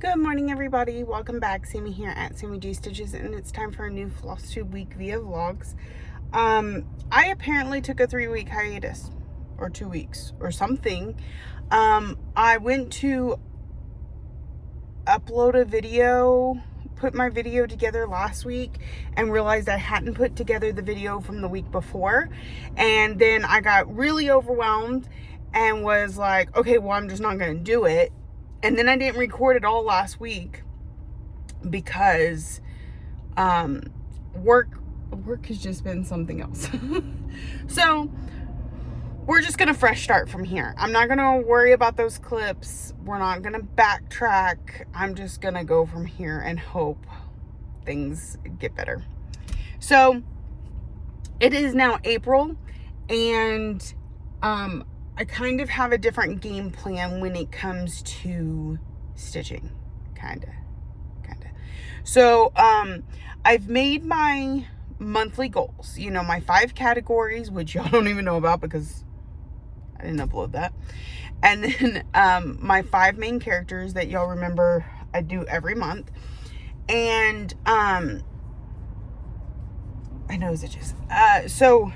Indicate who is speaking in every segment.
Speaker 1: Good morning, everybody. Welcome back. Sammy here at Sammy G Stitches, and it's time for a new Flosstube week via vlogs. I apparently took a 3-week hiatus, or 2 weeks, or something. I went to upload a video, put my video together last week, and realized I hadn't put together the video from the week before. And then I got really overwhelmed and was like, okay, well, I'm just not going to do it. And then I didn't record it all last week because work has just been something else. So we're just gonna fresh start from here. I'm not gonna worry about those clips. We're not gonna backtrack. I'm just gonna go from here and hope things get better. So it is now April, and I kind of have a different game plan when it comes to stitching, kinda. So, I've made my monthly goals, my 5 categories, which y'all don't even know about because I didn't upload that. And then, my 5 main characters that y'all remember I do every month. And, I know stitches. So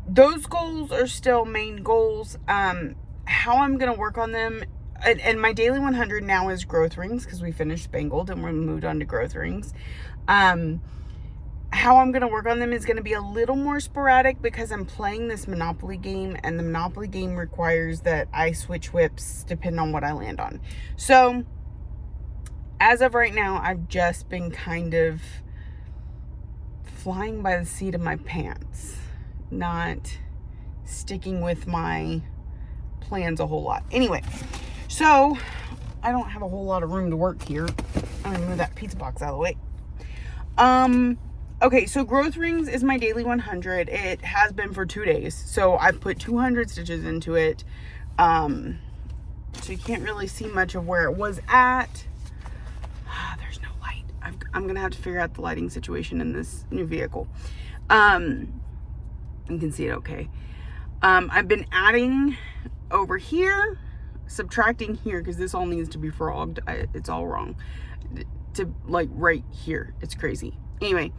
Speaker 1: those goals are still main goals. How I'm going to work on them, and my daily 100 now is growth rings because we finished Spangled and we moved on to growth rings. How I'm going to work on them is going to be a little more sporadic because I'm playing this Monopoly game, and the Monopoly game requires that I switch whips depending on what I land on. So as of right now, I've just been kind of flying by the seat of my pants, not sticking with my plans a whole lot. Anyway, so I don't have a whole lot of room to work here. I'm gonna move that pizza box out of the way. Okay, so growth rings is my daily 100. It has been for 2 days, so I've put 200 stitches into it. So you can't really see much of where it was at. There's no light. I'm gonna have to figure out the lighting situation in this new vehicle. You can see it okay. I've been adding over here, subtracting here, because this all needs to be frogged. It's all wrong. To like right here. It's crazy. Anyway,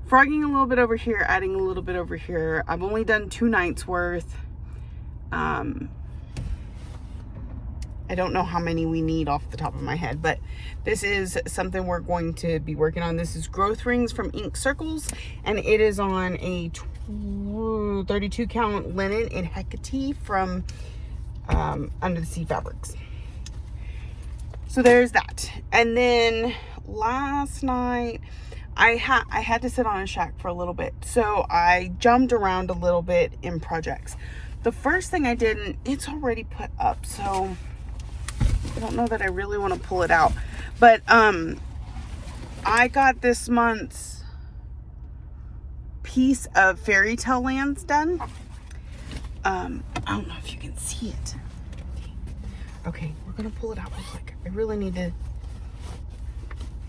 Speaker 1: frogging a little bit over here, adding a little bit over here. I've only done 2 nights worth. I don't know how many we need off the top of my head, but this is something we're going to be working on. This is growth rings from Ink Circles, and it is on a 32 count linen in Hecate from Under the Sea Fabrics. So there's that. And then last night I had to sit on a shack for a little bit, so I jumped around a little bit in projects. The first thing I did, and it's already put up, so I don't know that I really want to pull it out, but I got this month's piece of Fairy Tale Lands done. I don't know if you can see it. Okay, we're gonna pull it out real quick. I really need to,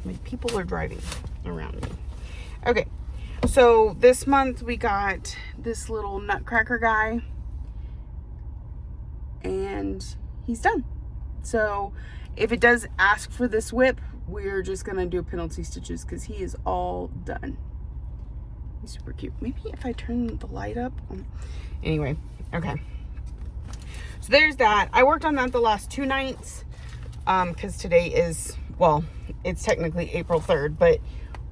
Speaker 1: like, people are driving around me. Okay, so this month we got this little nutcracker guy, and he's done. So if it does ask for this whip, we're just gonna do penalty stitches because he is all done. He's super cute. Maybe if I turn the light up. Anyway, okay. So there's that. I worked on that the last 2 nights because today is, well, it's technically April 3rd, but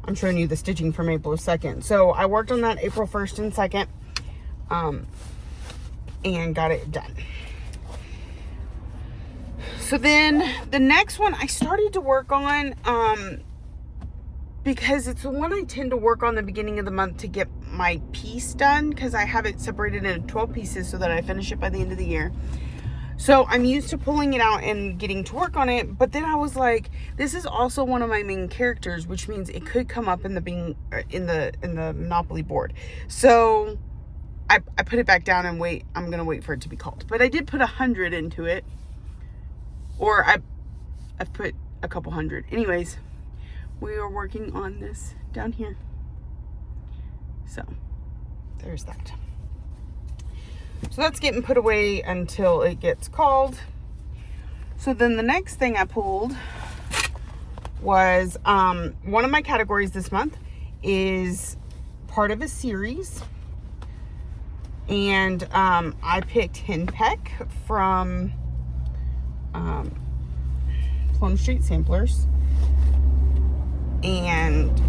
Speaker 1: I'm showing you the stitching from April 2nd. So I worked on that April 1st and 2nd and got it done. So then the next one I started to work on because it's the one I tend to work on the beginning of the month to get my piece done, because I have it separated into 12 pieces so that I finish it by the end of the year. So I'm used to pulling it out and getting to work on it, but then I was like, this is also one of my main characters, which means it could come up in the Monopoly board. So I put it back down and wait. I'm gonna wait for it to be called. But I did put 100 into it, or I've put a couple hundred. Anyways, we are working on this down here. So there's that. So that's getting put away until it gets called. So then the next thing I pulled was one of my categories this month is part of a series, and I picked Henpeck from Plum Street Samplers. And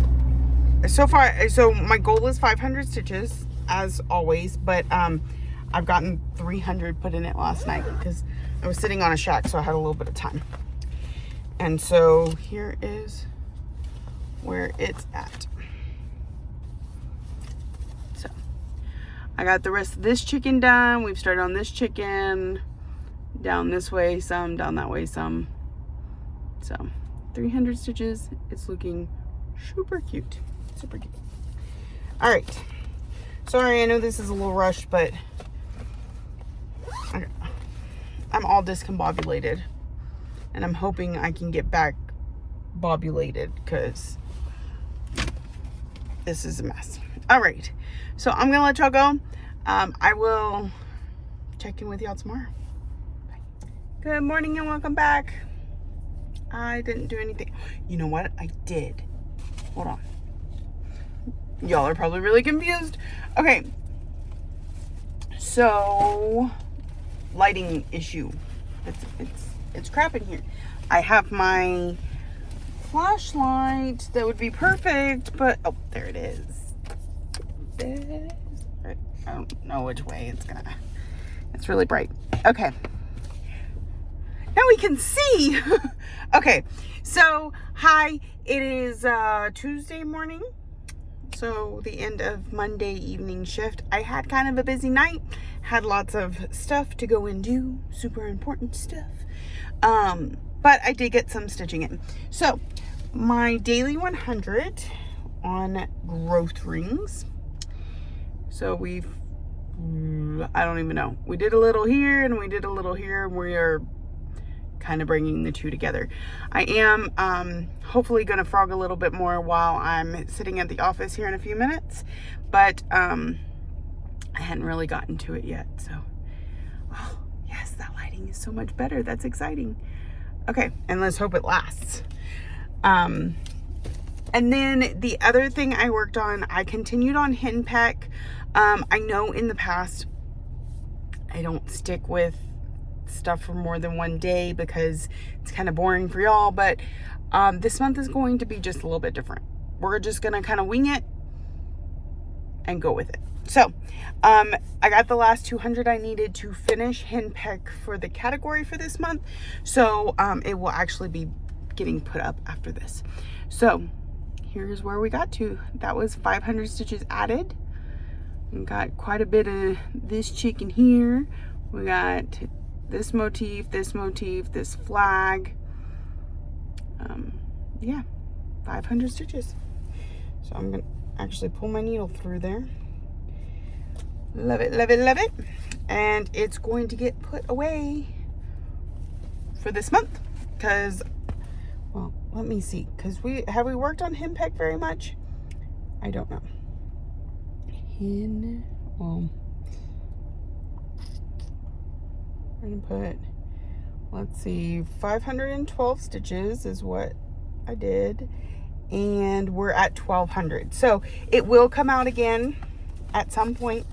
Speaker 1: so far, so my goal is 500 stitches as always, but I've gotten 300 put in it last night because I was sitting on a shack, so I had a little bit of time. And so here is where it's at. So I got the rest of this chicken done. We've started on this chicken, down this way some, down that way some. So 300 stitches. It's looking super cute. Super cute. All right. Sorry, I know this is a little rushed, but I'm all discombobulated. And I'm hoping I can get back bobulated because this is a mess. All right. So I'm going to let y'all go. I will check in with y'all tomorrow. Bye. Good morning and welcome back. I didn't do anything. You know what? I did. Hold on. Y'all are probably really confused. Okay. So, lighting issue. It's crap in here. I have my flashlight that would be perfect, but oh, there it is. I don't know which way it's gonna. It's really bright. Okay. Now we can see. Okay. So, hi. It is Tuesday morning. So the end of Monday evening shift. I had kind of a busy night. Had lots of stuff to go and do. Super important stuff. But I did get some stitching in. So my daily 100 on growth rings. So I don't even know. We did a little here and we did a little here. We are kind of bringing the two together. I am hopefully going to frog a little bit more while I'm sitting at the office here in a few minutes, but I hadn't really gotten to it yet. So, oh yes, that lighting is so much better. That's exciting. Okay, and let's hope it lasts. And then the other thing I worked on, I continued on Henpeck. I know in the past I don't stick with stuff for more than one day because it's kind of boring for y'all, but this month is going to be just a little bit different. We're just gonna kind of wing it and go with it. So I got the last 200 I needed to finish Henpeck for the category for this month, so it will actually be getting put up after this. So here's where we got to. That was 500 stitches added. We got quite a bit of this chicken here. We got this motif, this flag. Yeah, 500 stitches. So I'm gonna actually pull my needle through there. Love it, love it, love it. And it's going to get put away for this month because, well, let me see, because have we worked on Henpeck very much? I don't know. Well, we're gonna put, let's see, 512 stitches is what I did, and we're at 1200. So it will come out again at some point.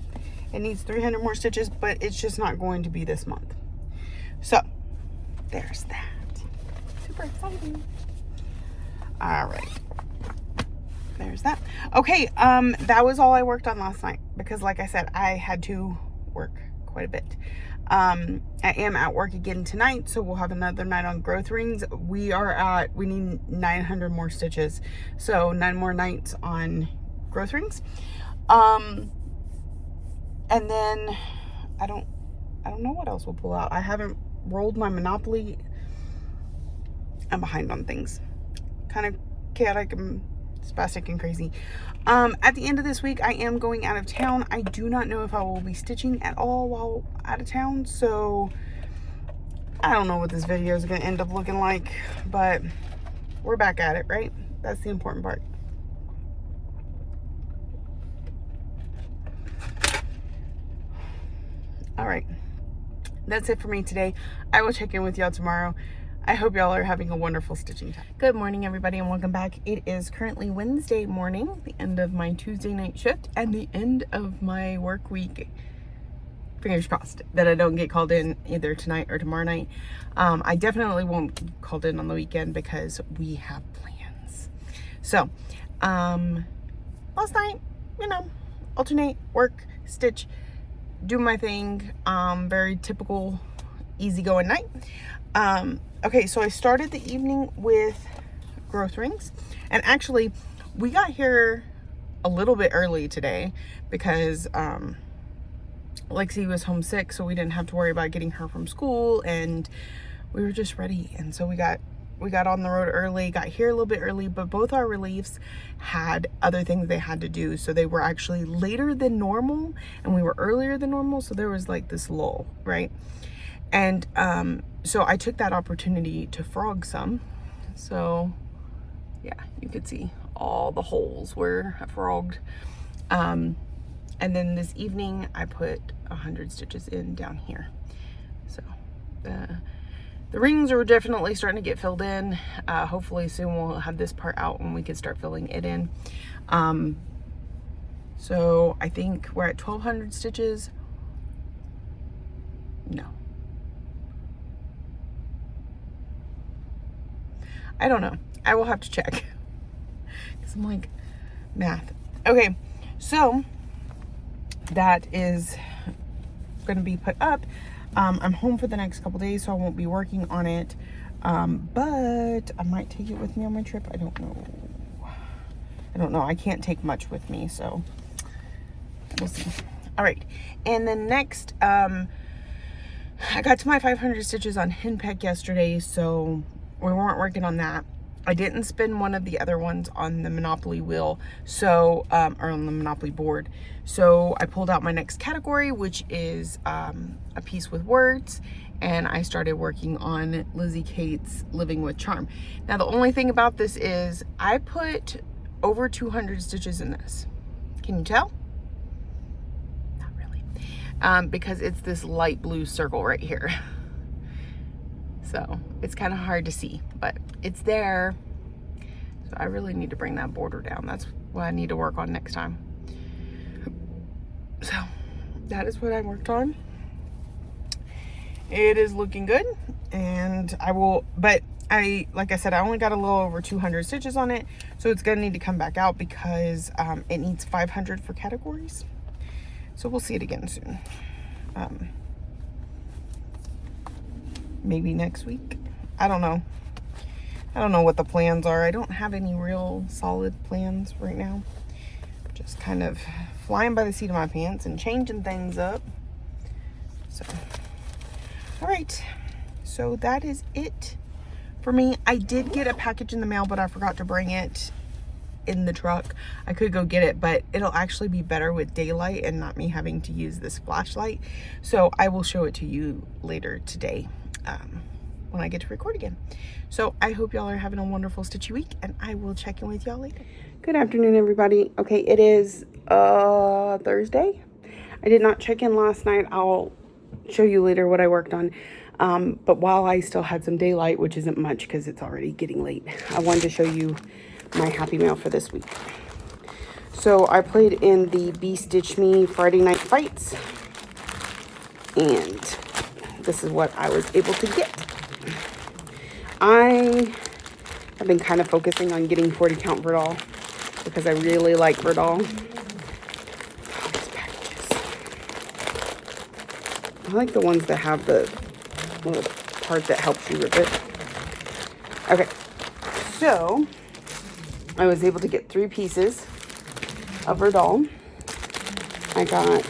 Speaker 1: It needs 300 more stitches, but it's just not going to be this month. So there's that. Super exciting. All right. There's that. Okay, that was all I worked on last night because, like I said, I had to work quite a bit. I am at work again tonight, so we'll have another night on growth rings. We need 900 more stitches, so 9 more nights on growth rings. And then I don't know what else we'll pull out. I haven't rolled my Monopoly. I'm behind on things. Kind of chaotic and spastic and crazy. At the end of this week, I am going out of town. I do not know if I will be stitching at all while out of town, so I don't know what this video is going to end up looking like, but we're back at it, right? That's the important part. All right, that's it for me today. I will check in with y'all tomorrow. I hope y'all are having a wonderful stitching time. Good morning, everybody, and welcome back. It is currently Wednesday morning, the end of my Tuesday night shift and the end of my work week. Fingers crossed that I don't get called in either tonight or tomorrow night. I definitely won't be called in on the weekend because we have plans. So, last night, you know, alternate, work, stitch, do my thing. Very typical, easygoing night. Okay, so I started the evening with growth rings, and actually we got here a little bit early today because Lexi was homesick, so we didn't have to worry about getting her from school, and we were just ready. And so we got on the road early, got here a little bit early, but both our reliefs had other things they had to do, so they were actually later than normal and we were earlier than normal, so there was like this lull, right? And so I took that opportunity to frog some. So yeah, you could see all the holes where I frogged. And then this evening I put 100 stitches in down here. So the rings are definitely starting to get filled in. Hopefully soon we'll have this part out and we can start filling it in. So I think we're at 1,200 stitches. No. I don't know. I will have to check. Because I'm like, math. Okay, so that is going to be put up. I'm home for the next couple days, so I won't be working on it. But I might take it with me on my trip. I don't know. I can't take much with me, so we'll see. All right. And then next, I got to my 500 stitches on henpeck yesterday, so we weren't working on that. I didn't spin one of the other ones on the Monopoly wheel, so or on the Monopoly board. So I pulled out my next category, which is a piece with words, and I started working on Lizzie Kate's Living with Charm. Now the only thing about this is I put over 200 stitches in this. Can you tell? Not really, because it's this light blue circle right here. So it's kind of hard to see, but it's there. So I really need to bring that border down. That's what I need to work on next time. So that is what I worked on. It is looking good, and I will, but like I said, I only got a little over 200 stitches on it. So it's gonna need to come back out because it needs 500 for categories. So we'll see it again soon. Maybe next week. I don't know. I don't know what the plans are. I don't have any real solid plans right now. Just kind of flying by the seat of my pants and changing things up. So, all right. So that is it for me. I did get a package in the mail, but I forgot to bring it in the truck. I could go get it, but it'll actually be better with daylight and not me having to use this flashlight. So I will show it to you later today. When I get to record again. So I hope y'all are having a wonderful stitchy week, and I will check in with y'all later. Good afternoon, everybody. Okay, it is Thursday. I did not check in last night. I'll show you later what I worked on. But while I still had some daylight, which isn't much because it's already getting late, I wanted to show you my happy mail for this week. So I played in the Bee Stitch Me Friday Night Fights, and this is what I was able to get. I have been kind of focusing on getting 40 count Verdal because I really like Verdal. Oh, these packages. I like the ones that have the little part that helps you rip it. Okay, so I was able to get 3 pieces of Verdal. I got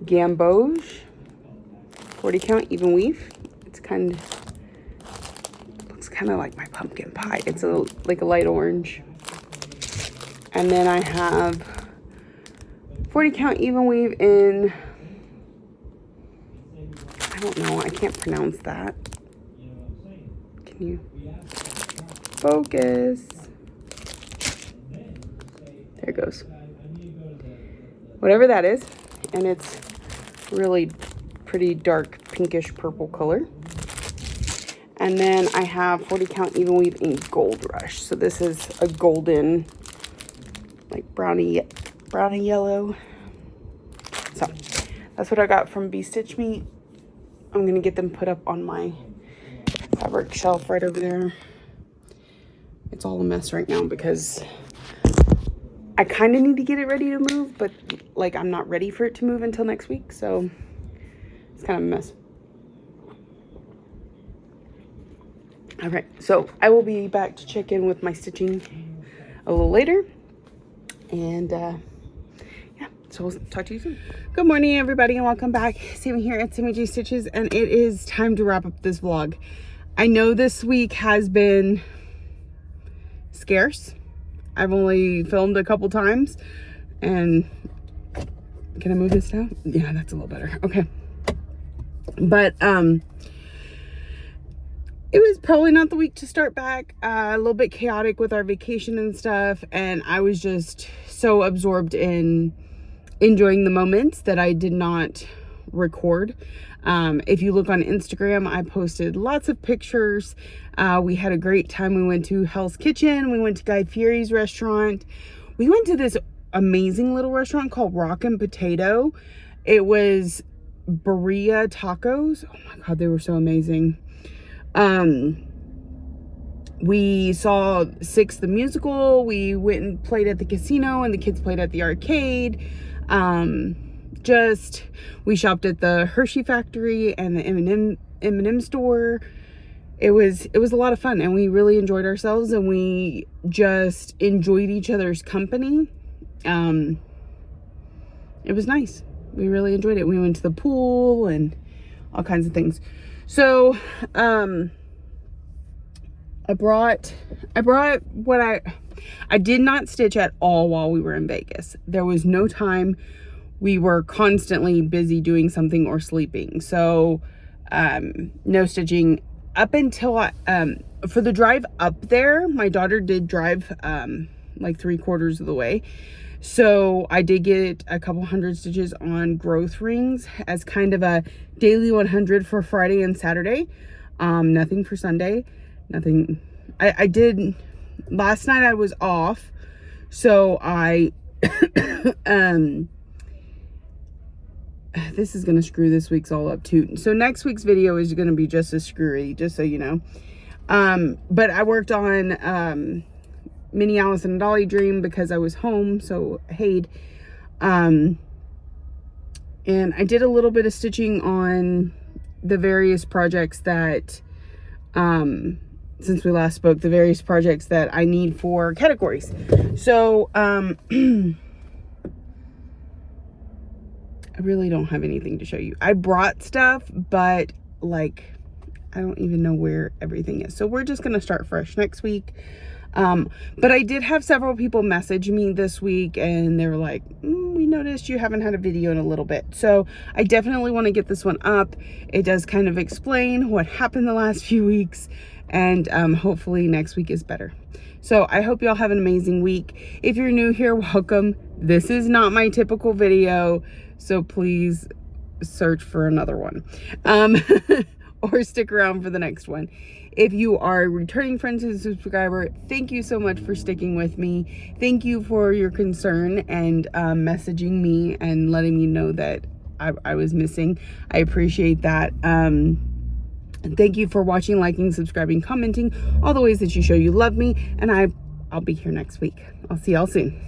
Speaker 1: Gamboge 40 count even weave. It's looks kind of like my pumpkin pie. It's like a light orange. And then I have 40 count even weave in, I don't know, I can't pronounce that. Can you focus? There it goes. Whatever that is. And it's really pretty dark pinkish purple color. And then I have 40 count even weave in Gold Rush. So this is a golden, like brownie yellow. So that's what I got from B-Stitch Me. I'm gonna get them put up on my fabric shelf right over there. It's all a mess right now because I kind of need to get it ready to move, but like I'm not ready for it to move until next week, so it's kind of a mess. All right, so I will be back to check in with my stitching a little later, and yeah, so we'll talk to you soon. Good morning, everybody, and welcome back. Sammy here at Sammy J Stitches, and it is time to wrap up this vlog. I know this week has been scarce. I've only filmed a couple times, and can I move this down? Yeah, that's a little better. Okay, but it was probably not the week to start back. A little bit chaotic with our vacation and stuff, and I was just so absorbed in enjoying the moments that I did not record. If you look on Instagram, I posted lots of pictures. We had a great time. We went to Hell's Kitchen. We went to Guy Fieri's restaurant. We went to this amazing little restaurant called Rock and Potato. It was birria tacos. Oh my God, they were so amazing. We saw Six the Musical. We went and played at the casino, and the kids played at the arcade. We shopped at the Hershey factory and the M&M store. It was a lot of fun, and we really enjoyed ourselves, and we just enjoyed each other's company. It was nice. We really enjoyed it. We went to the pool and all kinds of things. So, I brought what I did not stitch at all while we were in Vegas. There was no time. We were constantly busy doing something or sleeping. So, no stitching up until for the drive up there. My daughter did drive, like 3/4 of the way. So I did get a couple hundred stitches on growth rings as kind of a daily 100 for Friday and Saturday. Nothing for Sunday. Nothing. I did last night. I was off, so I this is gonna screw this week's all up too. So next week's video is gonna be just as screwy, just so you know. But I worked on Minnie Alice and Dolly Dream because I was home, so Haid. And I did a little bit of stitching on the various projects that since we last spoke, the various projects that I need for categories. So I really don't have anything to show you. I brought stuff, but like I don't even know where everything is. So we're just gonna start fresh next week. But I did have several people message me this week, and they were like, we noticed you haven't had a video in a little bit. So I definitely want to get this one up. It does kind of explain what happened the last few weeks, and hopefully next week is better. So I hope y'all have an amazing week. If you're new here, welcome. This is not my typical video, so please search for another one. Or stick around for the next one. If you are a returning friend to the subscriber, thank you so much for sticking with me. Thank you for your concern and messaging me and letting me know that I was missing. I appreciate that. And thank you for watching, liking, subscribing, commenting, all the ways that you show you love me. And I'll be here next week. I'll see y'all soon.